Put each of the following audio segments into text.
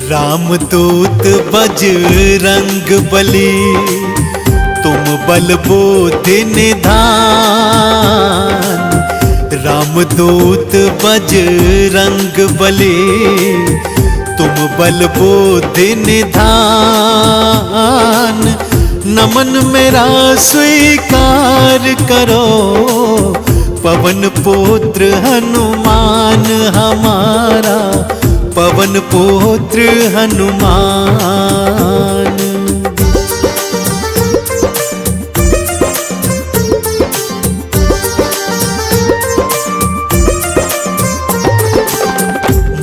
रामदूत बजरंग बली, तुम बल बुद्धि निधान। रामदूत बजरंग बली, तुम बल बुद्धि निधान। नमन मेरा स्वीकार करो, पवन पुत्र हनुमान हमारा, पवन पुत्र हनुमान।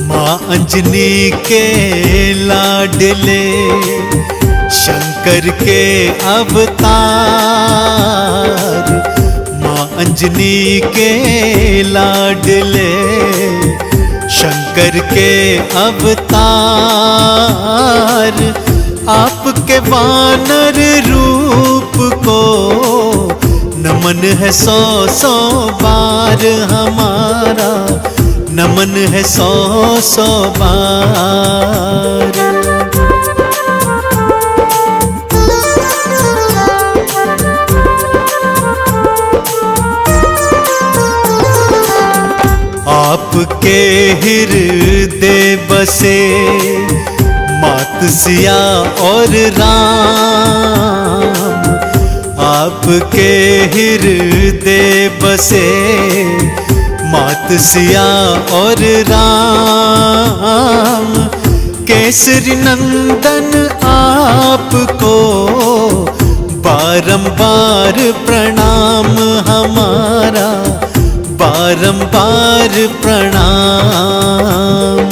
माँ अंजनी के लाडले, शंकर के अवतार। माँ अंजनी के लाडले, शंकर के अवतार। आपके वानर रूप को नमन है 100-100 बार हमारा, नमन है 100-100 बार। आपके हृदय बसे मात सिया और राम। आपके हृदय बसे मात सिया और राम। केसरी नंदन आपको बारंबार प्रणाम हमारा, बारंबार प्रणाम।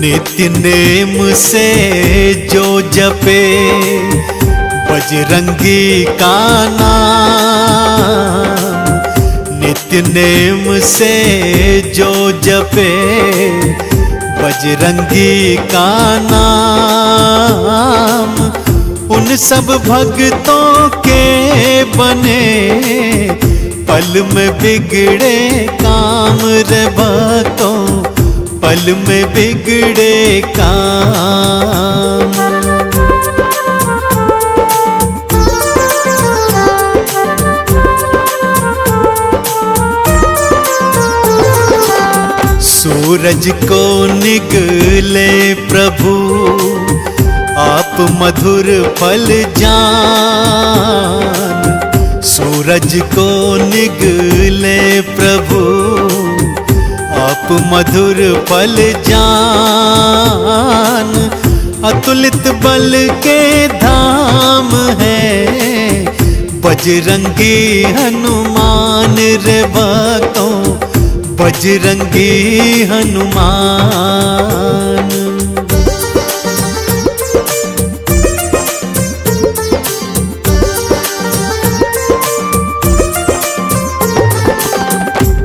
नित्य नेम से जो जपे बजरंगी का नाम। नित्य नेम से जो जपे बजरंगी का नाम। उन सब भक्तों के बने पल में बिगड़े काम रे भक्तों, पल में बिगड़े काम। सूरज को निगले प्रभु, आप मधुर फल जान। सूरज को निगले प्रभु, आप मधुर फल जान। अतुलित बल के धाम है बजरंगी हनुमान रे भक्तों, बजरंगी हनुमान।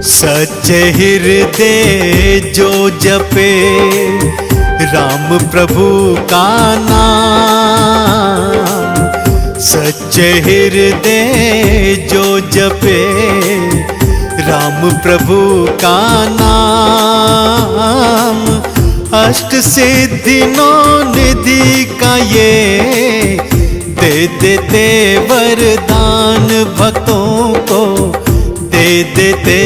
सच्चे हृदय जो जपे राम प्रभु का नाम। सच्चे हृदय जो जपे राम प्रभु का नाम। अष्ट सिद्धि नौ निधि का ये दे देते वरदान भक्तों को, दे देते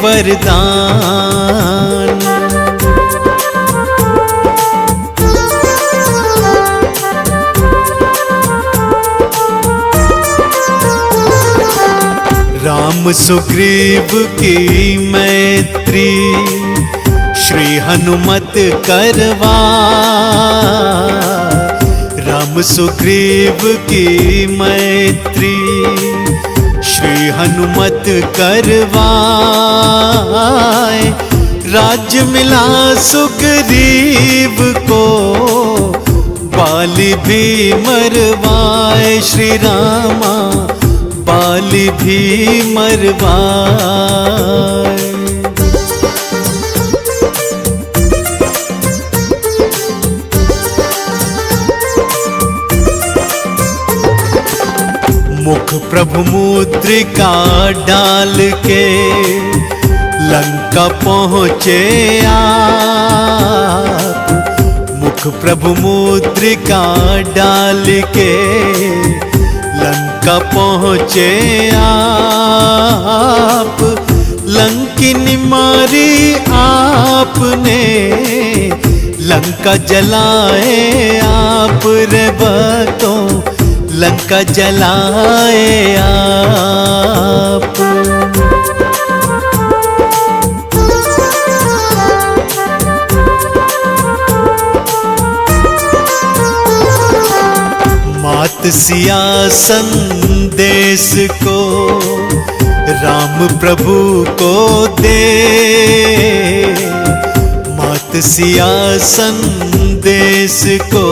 वरदान। राम सुग्रीव की मैत्री श्री हनुमत करवा। राम सुग्रीव की मैत्री श्री हनुमत करवाए। राज्य मिला सुग्रीव को, बाली भी मरवाए श्री रामा, बाली भी मरवाए। मुख प्रभु मुद्रिका डाल के लंका पहुँचे आप। मुख प्रभु मुद्रिका डाल के लंका पहुँचे आप। लंकिनी मारी आपने, लंका जलाए आप रे भक्तों, लंका जलाए आप। मात सिया संदेश को राम प्रभु को दे, मात सिया संदेश को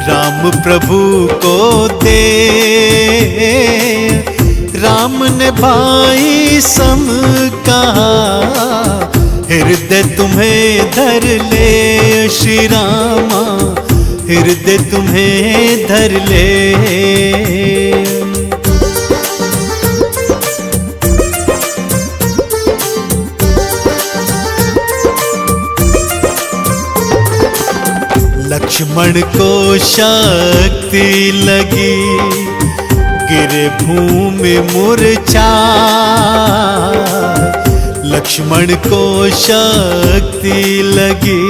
राम प्रभु को दे। राम ने भाई सम कहा, हृदय तुम्हें धर ले श्री रामा, हृदय तुम्हें धर ले। लक्ष्मण को शक्ति लगी, गिरे भूमि मूर्छाए। लक्ष्मण को शक्ति लगी,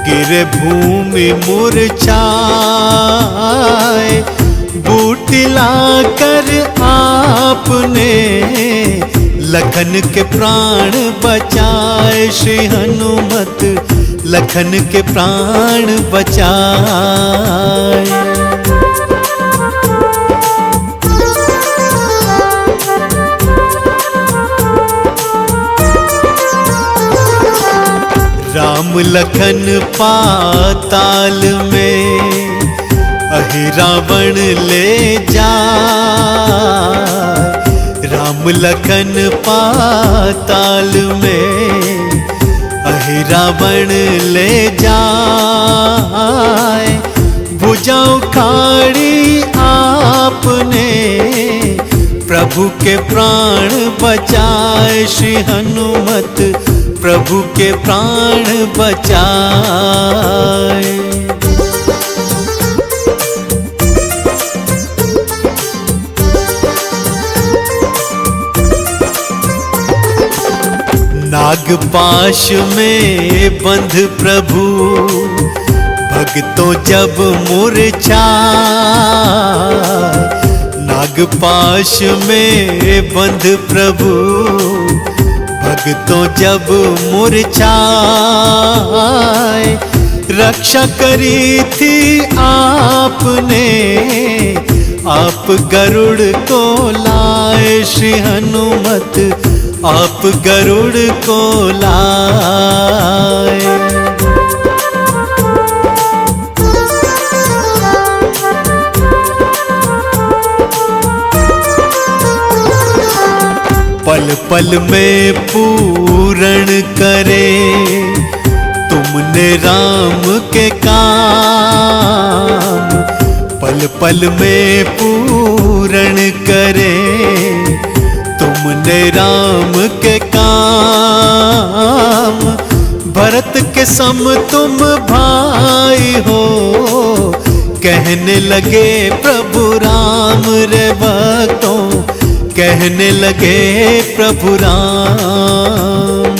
गिरे भूमि मूर्छाए। बूटी लाकर आपने लखन के प्राण बचाए, श्री हनुमत लखन के प्राण बचाए। राम लखन पाताल में अहि रावण ले जाए। राम लखन पाताल में अहि रावण ले जाए। भुजा उखाड़ी आपने प्रभु के प्राण बचाए, श्री हनुमत प्रभु के प्राण बचाए। नागपाश में बंध प्रभु भक्तों जब मूर्छाए। नागपाश में बंध प्रभु भक्तों जब मूर्छाए। रक्षा करी थी आपने, आप गरुड़ को लाए, श्री हनुमत आप गरुड़ को लाए। पल पल में पूर्ण करे तुमने राम के काम। पल पल में पूर्ण करे तुमने राम के काम। भरत के सम तुम भाई हो, कहने लगे प्रभु राम रे भक्तों, कहने लगे प्रभु राम।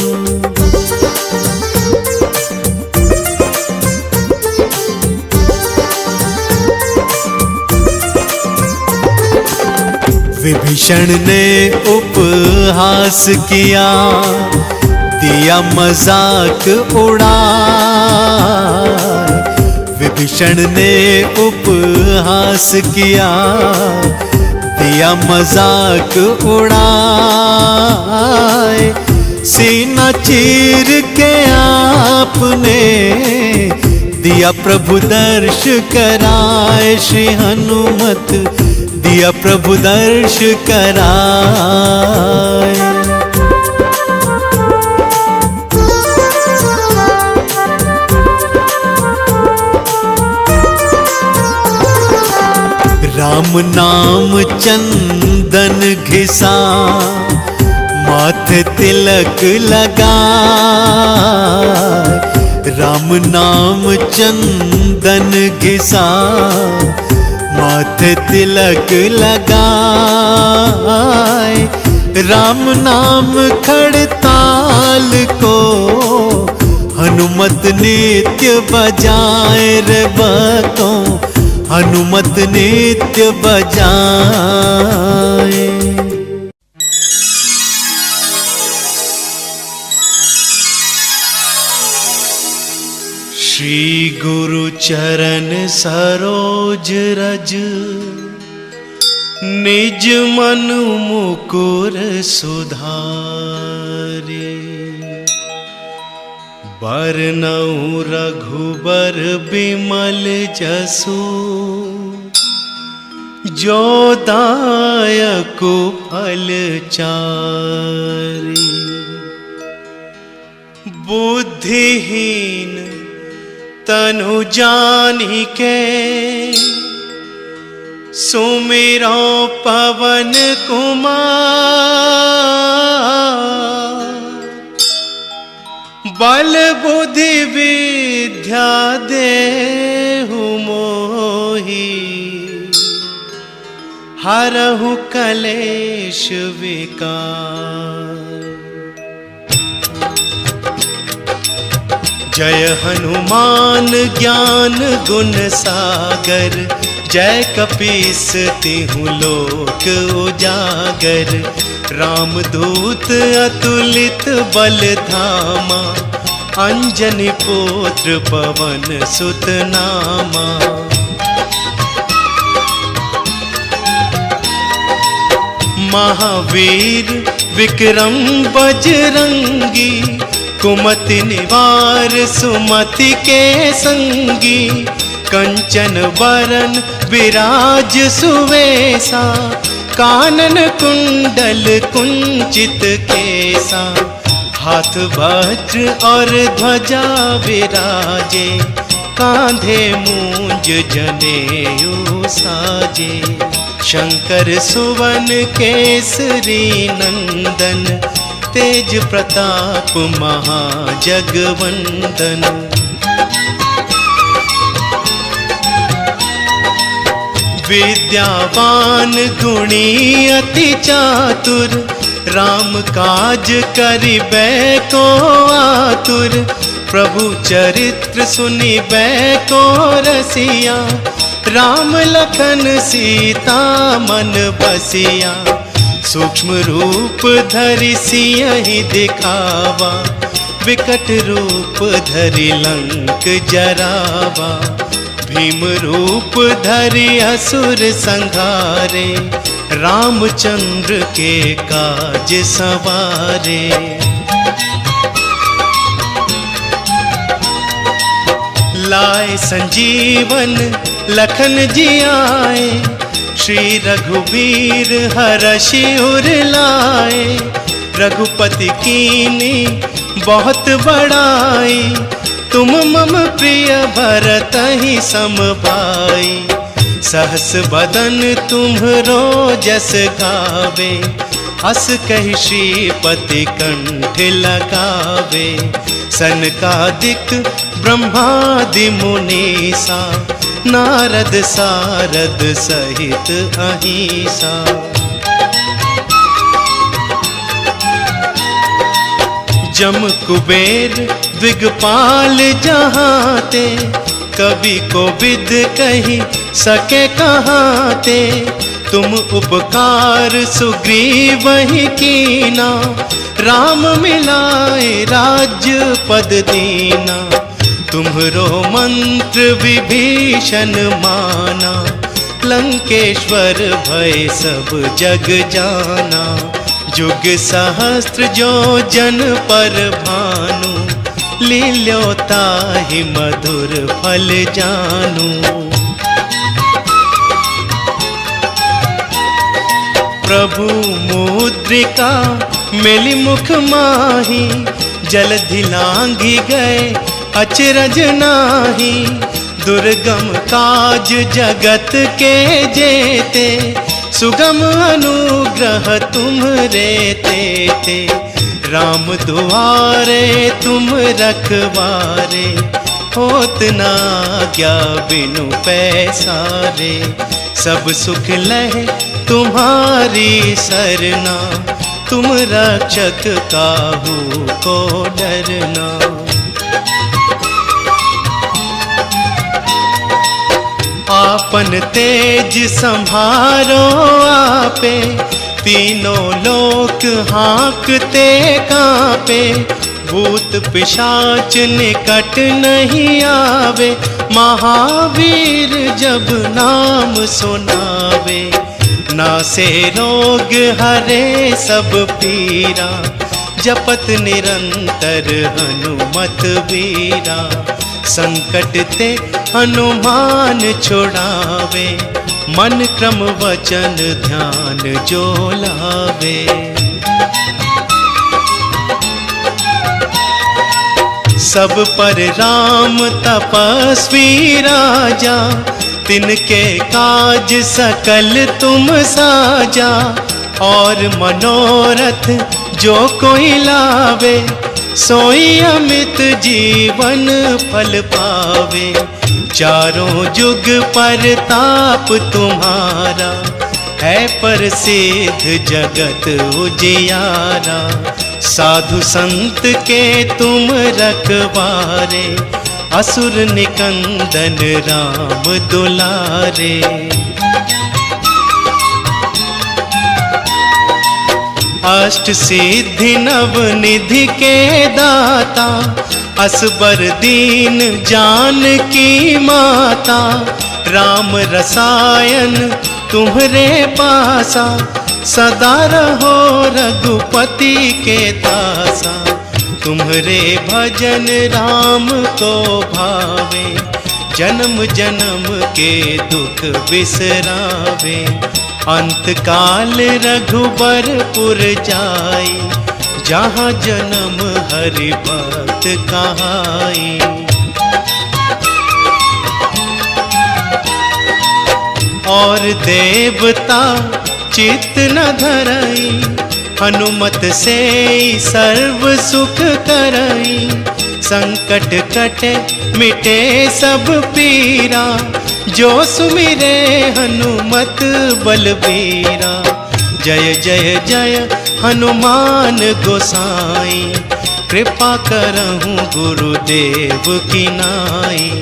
विभीषण ने उपहास किया, दिया मजाक उड़ा। विभीषण ने उपहास किया, दिया मजाक उड़ाए। सीना चीर के आपने दिया प्रभु दर्श कराए, श्री हनुमत दिया प्रभु दर्श कराए। राम नाम चंदन घिसा, माथे तिलक लगा। राम नाम चंदन घिसा, माथे तिलक लगाए। राम नाम खड़ताल को हनुमत नित्य बजाए रे भक्तों, हनुमत नित्य बजाए। श्री गुरु चरण सरोज रज, निज मन मुकुर सुधारे। बरनउँ रघुबर बिमल जसु, जो दायक फल चारि। बुद्धिहीन तनु जानिके, सुमिरो पवन कुमार। बल बुद्धि विद्या देहु मोहि, हरहु कलेश विकार। जय हनुमान ज्ञान गुण सागर, जय कपीस तिहु लोक उजागर। रामदूत अतुलित बल धामा, अंजनी पुत्र पवन सुत नामा। महावीर विक्रम बजरंगी, कुमति निवार सुमति के संगी। कंचन बरन विराज सुवेसा, कानन कुंडल कुंचित केसा। हाथ वज्र और ध्वजा विराजे, कांधे मूंज जनेऊ साजे। शंकर सुवन केसरी नंदन, तेज प्रताप महाजगवंदन। विद्यावान गुणी अति चातुर, राम काज करिबे को आतुर। प्रभु चरित्र सुनिबे को रसिया, राम लखन सीता मन बसिया। सूक्ष्म रूप धरि सियहि दिखावा, विकट रूप धरि लंक जरावा। भीम रूप धरि असुर संहारे, रामचंद्र के काज सवारे। लाए संजीवन लखन जियाए, श्री रघुवीर हरषि उर लाए। रघुपति कीनी बहुत बड़ाई, तुम मम प्रिय भरतहि सम भाई। सहस बदन तुम्हरो जस गावे, अस कहि श्रीपति कंठ लगावे। सनकादिक ब्रह्मादि मुनीसा, नारद सारद सहित अहिसा। जम कुबेर दिगपाल जहाते, कवि को विद कही सके कहाते। तुम उपकार सुग्रीव ही कीना, राम मिलाए राज्य पद दीना। तुम्हरो मंत्र विभीषण माना, लंकेश्वर भय सब जग जाना। जुग सहस्त्र जो जन पर भानु, लील्यो ताहि मधुर फल जानू। प्रभु मुद्रिका मेलि मुख माही, जलधि लांघि गए अचरज नाही। दुर्गम काज जगत के जेते, सुगम अनुग्रह तुम्हरे तेते। राम दुआरे तुम रखवारे, होत ना आज्ञा बिनु पैसारे। सब सुख लहे तुम्हारी सरना, तुम रक्षक काहू को डरना। आपन तेज संभारो आपे, तीनों लोक हाँकते कांपे। भूत पिशाच निकट नहीं आवे, महावीर जब नाम सुनावे। नासे रोग हरे सब पीरा, जपत निरंतर हनुमत वीरा। संकट ते हनुमान छुड़ावे, मन क्रम वचन ध्यान जो लावे। सब पर राम तपस्वी राजा, तिनके काज सकल तुम साजा। और मनोरथ जो कोई लावे, सोई अमित जीवन फल पावे। चारों जुग परताप तुम्हारा, है प्रसिद्ध जगत उजियारा। साधु संत के तुम रखवारे, असुर निकंदन राम दुलारे। अष्ट सिद्धि नव निधि के दाता, असबर दीन जानकी माता। राम रसायन तुम्हरे पासा, सदा रहो रघुपति के दासा। तुम्हरे भजन राम को भावे, जन्म जन्म के दुख बिसरावे। अंत काल रघुबरपुर जाई, जहाँ जन्म हरि भक्त कहाई। और देवता चित्त न धरई, हनुमत से सर्व सुख करई। संकट कटे मिटे सब पीरा, जो सुमिरे हनुमत बलबीरा। जय जय जय हनुमान गोसाई, कृपा करहूँ गुरुदेव की नाई।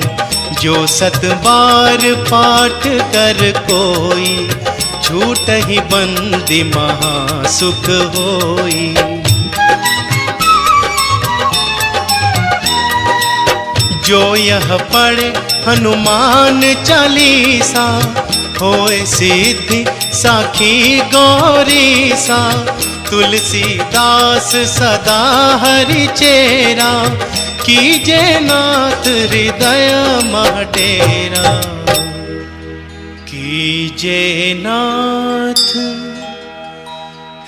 जो सत बार पाठ कर कोई, छूट ही बंदी महासुख होई। जो यह पढ़े हनुमान चालीसा, होए सिद्धि साखी गौरीसा। तुलसीदास सदा हरि चेरा, कीजे नाथ हृदय मह डेरा। कीजे नाथ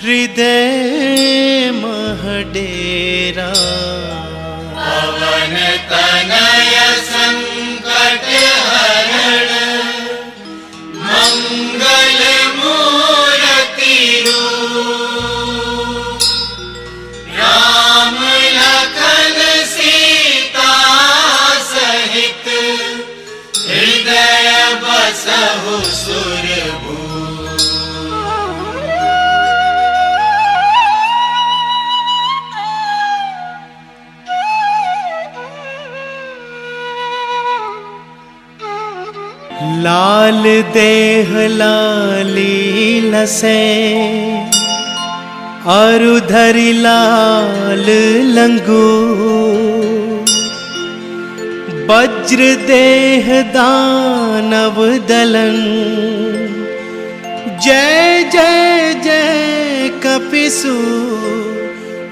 हृदय मह डेरा। पवन तनय संकट हरण, मंगल मूर्ति रूप। राम लखन सीता सहित, हृदय बसहु सुरभूप। लाल देह लाली लसे, अरुधरि लाल लंगू। वज्र देह दानव दलन, जय जय जय कपिसु।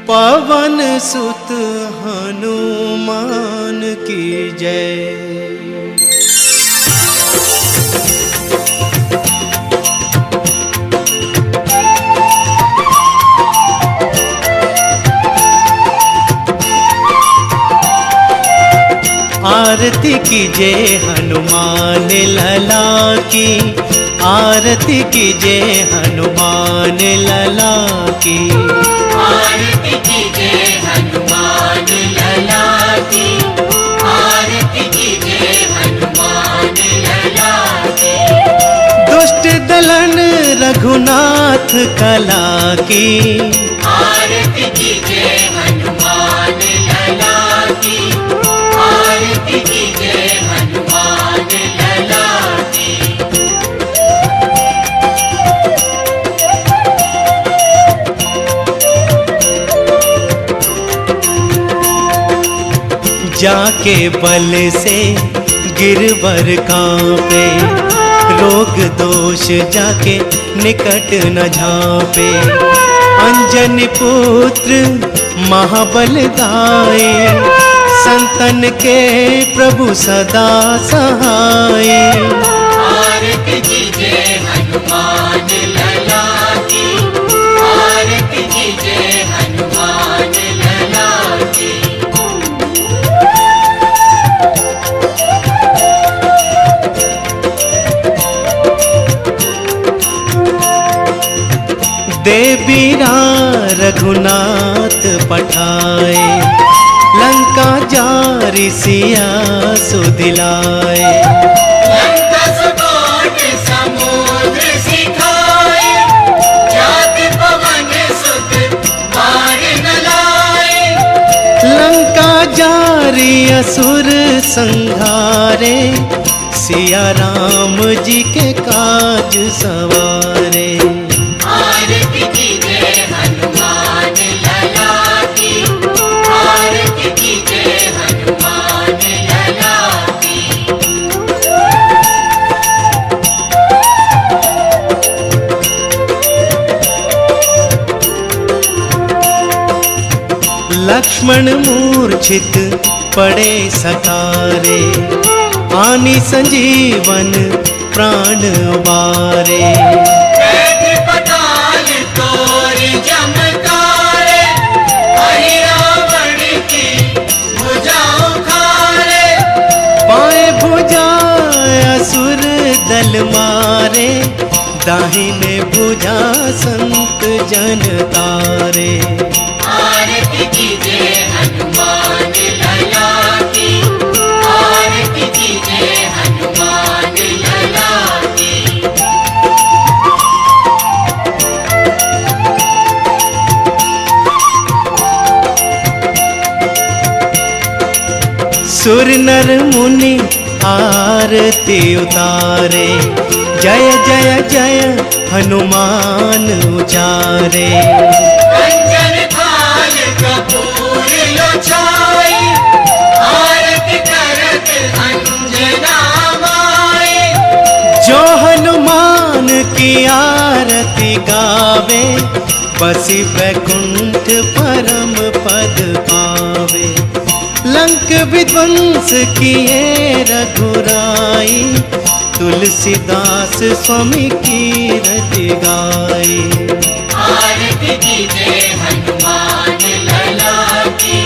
पवन सुत हनुमान की जय। आरती कीजे हनुमान लला की, आरती कीजे हनुमान लला की। आरती कीजे हनुमान लला की, आरती कीजे हनुमान लला की। दुष्ट दलन रघुनाथ कला की, आरती कीजे हनुमान लला की, आरती कीजे हनुमान लला की। जाके बल से गिरवर कांपे, रोग दोष जाके निकट न झांपे। अंजनी पुत्र महाबल दाए, संतन के प्रभु सदा सहाय। आरती कीजे हनुमान लला की, आरती कीजे हनुमान लला की। देवीरा रघुनाथ पठाए, लंका जारी सिया सुदिलाए। लंका सुकोट समुद्र सिखाए, जाति पवन सुत बार न लाए। लंका जारी असुर संहारे, सिया राम जी के काज सवारे। आरती कीजे हनुमान लला की, आरती कीजे हनुमान लला की। लक्ष्मण मूर्छित पड़े सकारे, आनी संजीवन प्राण वारे। बैठ पताल तोर जमकारे, हरि रावण की भुजाओं खारे। पाए भुजा असुर दल मारे, दाहिने भुजा संत जन तारे। आरती कीजे हनुमान लला की, आरती कीजे हनुमान लला की। सुर नर मुनि आरती उतारे, जय जय जय हनुमान उचारे। कंचन थाल कपूर लो छाई, आरती करत अंजना माई। जो हनुमान की आरती गावे, बसी वैकुंठ परम पद पावे। लंक विध्वंस किए रघुराई, तुलसीदास स्वामी की रट गाई। आरती कीजे हनुमान लला की,